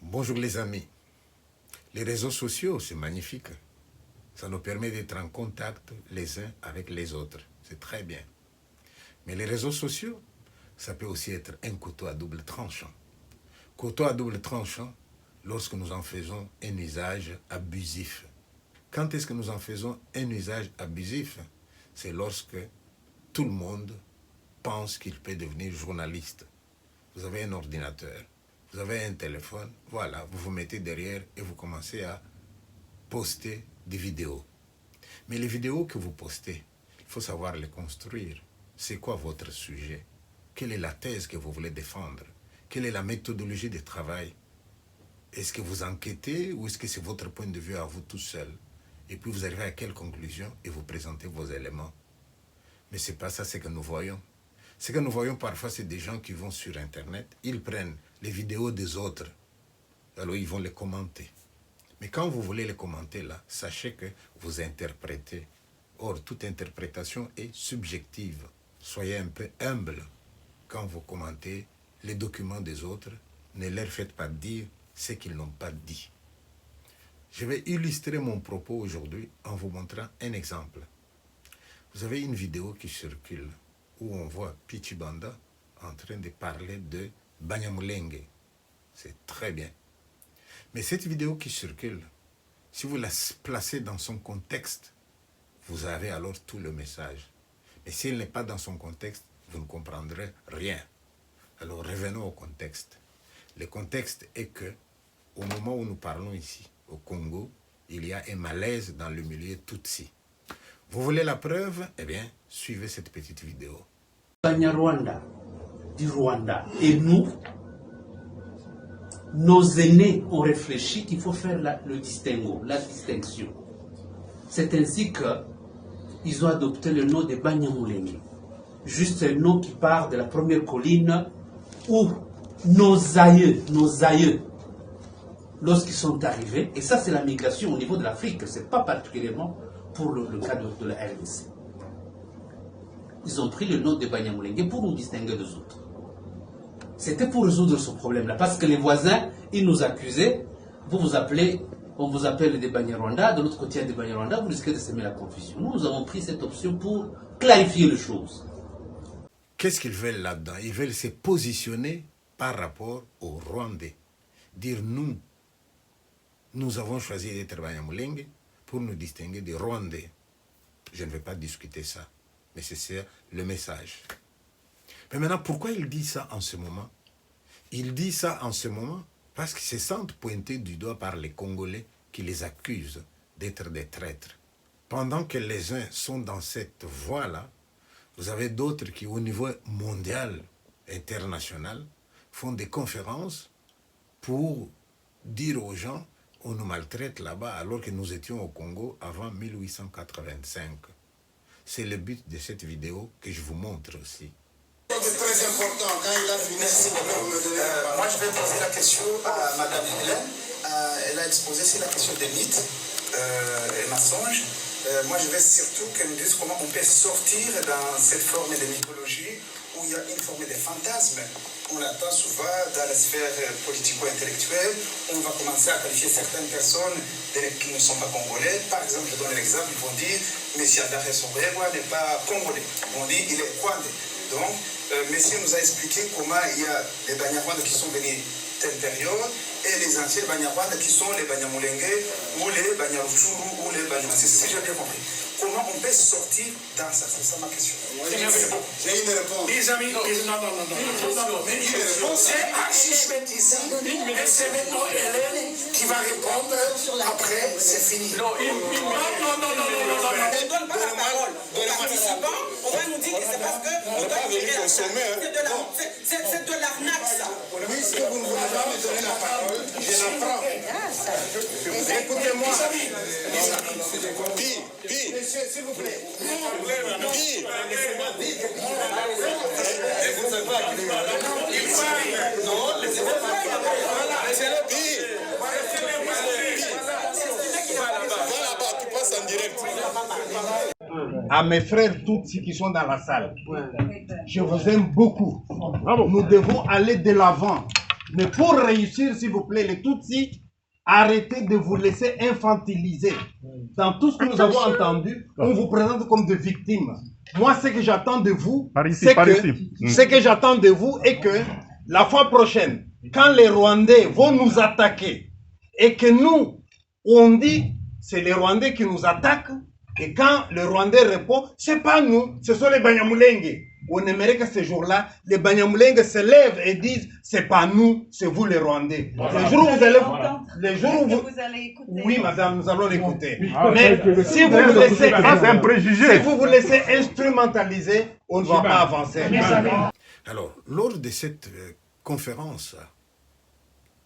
Bonjour les amis. Les réseaux sociaux, c'est magnifique. Ça nous permet d'être en contact les uns avec les autres. C'est très bien. Mais les réseaux sociaux, ça peut aussi être un couteau à double tranchant. Couteau à double tranchant lorsque nous en faisons un usage abusif. Quand est-ce que nous en faisons un usage abusif? C'est lorsque tout le monde pense qu'il peut devenir journaliste. Vous avez un ordinateur, vous avez un téléphone, voilà, vous vous mettez derrière et vous commencez à poster des vidéos. Mais les vidéos que vous postez, il faut savoir les construire. C'est quoi votre sujet? Quelle est la thèse que vous voulez défendre? Quelle est la méthodologie de travail? Est-ce que vous enquêtez ou est-ce que c'est votre point de vue à vous tout seul? Et puis vous arrivez à quelle conclusion et vous présentez vos éléments? Mais ce n'est pas ça ce que nous voyons. Ce que nous voyons parfois, c'est des gens qui vont sur Internet, ils prennent les vidéos des autres, alors ils vont les commenter. Mais quand vous voulez les commenter là, sachez que vous interprétez. Or, toute interprétation est subjective. Soyez un peu humble quand vous commentez les documents des autres. Ne leur faites pas dire ce qu'ils n'ont pas dit. Je vais illustrer mon propos aujourd'hui en vous montrant un exemple. Vous avez une vidéo qui circule où on voit Pichi Banda en train de parler de Banyamulenge. C'est très bien. Mais cette vidéo qui circule, si vous la placez dans son contexte, vous avez alors tout le message. Mais si elle n'est pas dans son contexte, vous ne comprendrez rien. Alors revenons au contexte. Le contexte est que, au moment où nous parlons ici, au Congo, il y a un malaise dans le milieu Tutsi. Vous voulez la preuve? Eh bien, suivez cette petite vidéo. Banyarwanda du Rwanda et nous, nos aînés ont réfléchi qu'il faut faire le distinguo, la distinction. C'est ainsi qu'ils ont adopté le nom de Banyamulenge. Juste un nom qui part de la première colline où nos aïeux, lorsqu'ils sont arrivés, et ça c'est la migration au niveau de l'Afrique, ce n'est pas particulièrement pour le cas de la RDC. Ils ont pris le nom de Banyamulenge pour nous distinguer des autres. C'était pour résoudre ce problème-là, parce que les voisins, ils nous accusaient, on vous appelle des Banyarwanda, de l'autre côté il y a des Banyarwanda, vous risquez de semer la confusion. Nous avons pris cette option pour clarifier les choses. Qu'est-ce qu'ils veulent là-dedans? Ils veulent se positionner par rapport aux Rwandais. Dire nous avons choisi d'être Banyamulenge pour nous distinguer des Rwandais. Je ne vais pas discuter ça, mais c'est ça le message. Mais maintenant, pourquoi il dit ça en ce moment? Il dit ça en ce moment parce qu'ils se sentent pointés du doigt par les Congolais qui les accusent d'être des traîtres. Pendant que les uns sont dans cette voie-là, vous avez d'autres qui, au niveau mondial, international, font des conférences pour dire aux gens on nous maltraite là-bas alors que nous étions au Congo avant 1885. C'est le but de cette vidéo que je vous montre aussi. C'est très important quand il a fini. Merci beaucoup. Moi, je vais poser la question à Madame Hélène. Elle a exposé c'est la question des mythes et mensonges. Moi, je vais surtout qu'elle nous dise comment on peut sortir dans cette forme de mythologie où il y a une forme de fantasme. On l'attend souvent dans la sphère politico-intellectuelle. On va commencer à qualifier certaines personnes qui ne sont pas congolais. Par exemple, je donne un exemple, ils vont dire M. André Sombregwa n'est pas congolais. Ils vont dire il est rwandais. Donc, Monsieur nous a expliqué comment il y a les Banyarwanda qui sont venus telle période et les anciens Banyarwanda qui sont les Banyamulenge ou les Banyaruchuru ou les Banyamasisi. Si j'ai bien compris. Comment on peut sortir dans ça? C'est ça ma question. J'ai une réponse. Les amis, non. Mais une réponse, c'est Achishmet ici, et c'est maintenant Hélène qui va répondre. Après, c'est fini. Non. Ne donne pas la parole aux participants. On va nous dire que c'est parce que on doit tirer la salle. C'est de l'arnaque, ça. Puisque vous ne voulez pas me donner la parole, je la prends. Écoutez-moi. Monsieur, s'il vous plaît. À mes frères Tutsi qui sont dans la salle, je vous aime beaucoup. Nous devons aller de l'avant. Mais pour réussir, s'il vous plaît, les Tutsis, arrêtez de vous laisser infantiliser. Dans tout ce que nous avons entendu, on vous présente comme des victimes. Moi, ce que j'attends de vous, ce que j'attends de vous est que la fois prochaine, quand les Rwandais vont nous attaquer et que nous, on dit, c'est les Rwandais qui nous attaquent, et quand le Rwandais répond, c'est pas nous, ce sont les Banyamulenge. On aimerait que ce jour-là, les Banyamulenge se lèvent et disent, c'est pas nous, c'est vous les Rwandais. Voilà. Le jour où vous allez... Voilà. Le jour où vous allez écouter. Oui, madame, nous allons l'écouter. Ah, mais si vous vous laissez... c'est un préjugé. Si vous vous laissez instrumentaliser, on ne va pas avancer. Alors, lors de cette conférence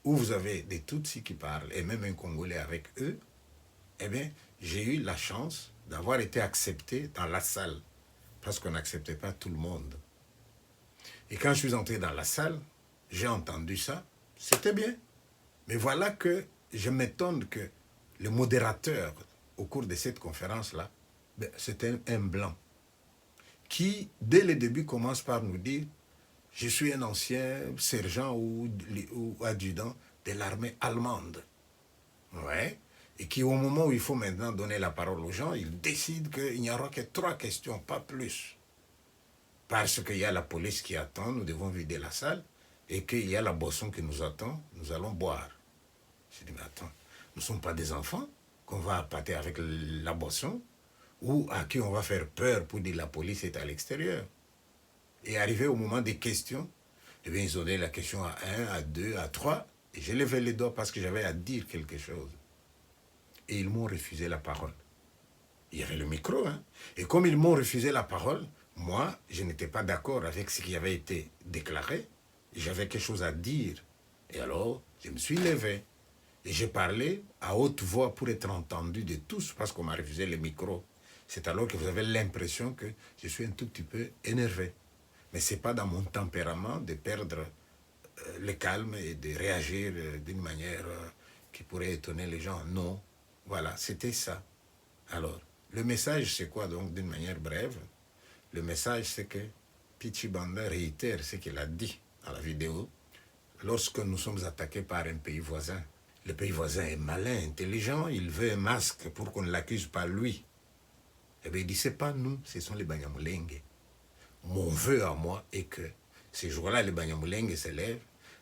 où vous avez des Tutsis qui parlent, et même un Congolais avec eux, eh bien, j'ai eu la chance d'avoir été accepté dans la salle, parce qu'on n'acceptait pas tout le monde. Et quand je suis entré dans la salle, j'ai entendu ça, c'était bien. Mais voilà que je m'étonne que le modérateur, au cours de cette conférence-là, ben, c'était un blanc, qui, dès le début, commence par nous dire « Je suis un ancien sergent ou adjudant de l'armée allemande. » Ouais. Et qui, au moment où il faut maintenant donner la parole aux gens, il décide qu'il n'y aura que 3 questions, pas plus. Parce qu'il y a la police qui attend, nous devons vider la salle, et qu'il y a la boisson qui nous attend, nous allons boire. Je dis, mais attends, nous ne sommes pas des enfants qu'on va appâter avec la boisson, ou à qui on va faire peur pour dire la police est à l'extérieur. Et arrivé au moment des questions, eh bien, ils ont donné la question à 1, à 2, à 3, et j'ai levé les doigts parce que j'avais à dire quelque chose. Et ils m'ont refusé la parole. Il y avait le micro, hein. Et comme ils m'ont refusé la parole, moi, je n'étais pas d'accord avec ce qui avait été déclaré. J'avais quelque chose à dire. Et alors, je me suis levé. Et j'ai parlé à haute voix pour être entendu de tous, parce qu'on m'a refusé le micro. C'est alors que vous avez l'impression que je suis un tout petit peu énervé. Mais ce n'est pas dans mon tempérament de perdre le calme et de réagir d'une manière qui pourrait étonner les gens. Non. Voilà, c'était ça. Alors, le message, c'est quoi donc, d'une manière brève? Le message, c'est que Pichi Banda réitère ce qu'il a dit dans la vidéo. Lorsque nous sommes attaqués par un pays voisin, le pays voisin est malin, intelligent, il veut un masque pour qu'on ne l'accuse pas lui. Eh bien, il dit, c'est pas nous, ce sont les Banyamulenge. Mon vœu à moi est que, ces jours-là, les Banyamulenge se lèvent,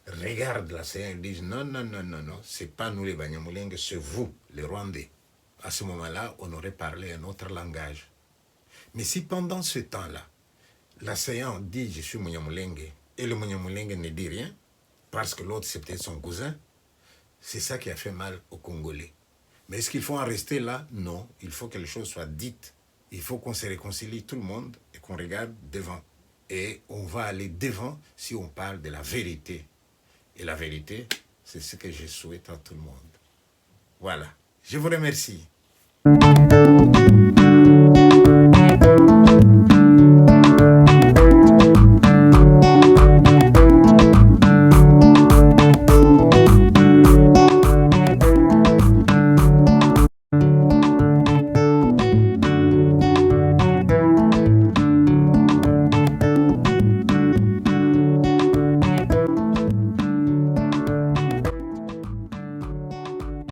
regardent la scène et disent, non, non, non, non, non, c'est pas nous les Banyamulenge, c'est vous, les Rwandais. À ce moment-là, on aurait parlé un autre langage. Mais si pendant ce temps-là, l'assaillant dit, je suis Munyamulenge, et le Munyamulenge ne dit rien, parce que l'autre, c'est peut-être son cousin, c'est ça qui a fait mal aux Congolais. Mais est-ce qu'il faut en rester là? Non, il faut que les choses soient dites. Il faut qu'on se réconcilie tout le monde et qu'on regarde devant. Et on va aller devant si on parle de la vérité. Et la vérité, c'est ce que je souhaite à tout le monde. Voilà. Je vous remercie.